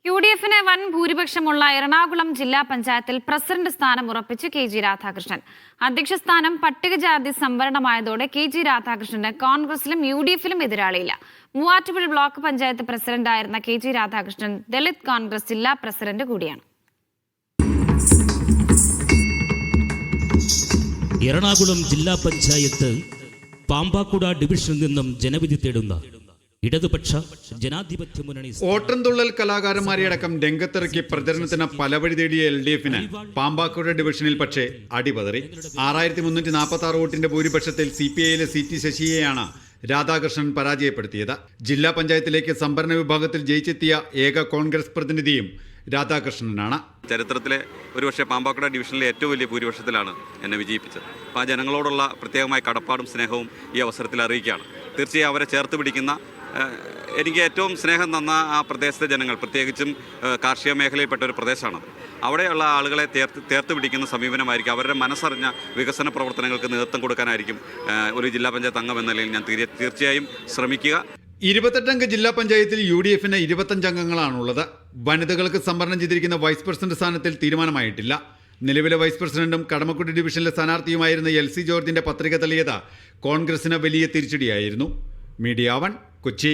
UDFിന് വൻ ഭൂരിപക്ഷമുള്ള എറണാകുളം ജില്ലാ പഞ്ചായത്തിൽ പ്രസിഡന്റ് സ്ഥാനം ഉറപ്പിച്ച് KG രാധാകൃഷ്ണൻ. അധ്യക്ഷ സ്ഥാനം പട്ടികജാതി സംവരണമായതോടെ KG രാധാകൃഷ്ണന് കോൺഗ്രസിലും UDFിലും എതിരാളിയില്ല. മൂവാറ്റുപുഴ ബ്ലോക്ക് പഞ്ചായത്ത് പ്രസിഡന്റായിരുന്ന KG രാധാകൃഷ്ണൻ ദളിത് കോൺഗ്രസ് ജില്ലാ പ്രസിഡന്റ് കൂടിയാണ്. എറണാകുളം ജില്ലാ പഞ്ചായത്ത് പാമ്പാക്കുട ഡിവിഷനിൽ നിന്നും ജനവിധി തേടുന്ന ഇടതുപക്ഷ ജനാധിപത്യ മുന്നണി ഓട്ടംതുള്ളൽ കലാകാരന്മാരെ അടക്കം രംഗത്തിറക്കി പ്രചരണത്തിന് പലവഴി തേടിയ LDFന് പാമ്പാക്കുട ഡിവിഷനിൽ പക്ഷേ അടിപതറി. 6346 വോട്ടിന്റെ ഭൂരിപക്ഷത്തിൽ CPIയിലെ CT ശശിയെയാണ് രാധാകൃഷ്ണൻ പരാജയപ്പെടുത്തിയത്. ജില്ലാ പഞ്ചായത്തിലേക്ക് സംഭരണ വിഭാഗത്തിൽ ജയിച്ചെത്തിയ ഏക കോൺഗ്രസ് പ്രതിനിധിയും രാധാകൃഷ്ണനാണ്. ചരിത്രത്തിലെ ഒരുപക്ഷെ പാമ്പാക്കുട ഡിവിഷനിലെ ഏറ്റവും വലിയ ഭൂരിപക്ഷത്തിലാണ് എന്നെ വിജയിപ്പിച്ചത്. അപ്പോൾ ആ ജനങ്ങളോടുള്ള പ്രത്യേകമായ കടപ്പാടും സ്നേഹവും ഈ അവസരത്തിൽ അറിയിക്കുകയാണ്. തീർച്ചയായും അവരെ ചേർത്ത് പിടിക്കുന്ന, എനിക്ക് ഏറ്റവും സ്നേഹം തന്ന ആ പ്രദേശത്തെ ജനങ്ങൾ, പ്രത്യേകിച്ചും കാർഷിക മേഖലയിൽപ്പെട്ട ഒരു പ്രദേശമാണത്. അവിടെയുള്ള ആളുകളെ ചേർത്ത് പിടിക്കുന്ന സമീപനമായിരിക്കും, അവരുടെ മനസ്സറിഞ്ഞ വികസന പ്രവർത്തനങ്ങൾക്ക് നേതൃത്വം കൊടുക്കാനായിരിക്കും ഒരു ജില്ലാ പഞ്ചായത്ത് അംഗം എന്ന നിലയിൽ ഞാൻ തീർച്ചയായും ശ്രമിക്കുക. 28 ജില്ലാ പഞ്ചായത്തിൽ UDFന് 25 അംഗങ്ങളാണുള്ളത്. വനിതകൾക്ക് സംവരണം ചെയ്തിരിക്കുന്ന വൈസ് പ്രസിഡന്റ് സ്ഥാനത്തിൽ തീരുമാനമായിട്ടില്ല. നിലവിലെ വൈസ് പ്രസിഡന്റും കടമക്കുടി ഡിവിഷനിലെ സ്ഥാനാർത്ഥിയുമായിരുന്ന LC ജോർജിന്റെ പത്രിക തള്ളിയത് കോൺഗ്രസിന് വലിയ തിരിച്ചടിയായിരുന്നു. മീഡിയ 1 കൊച്ചി.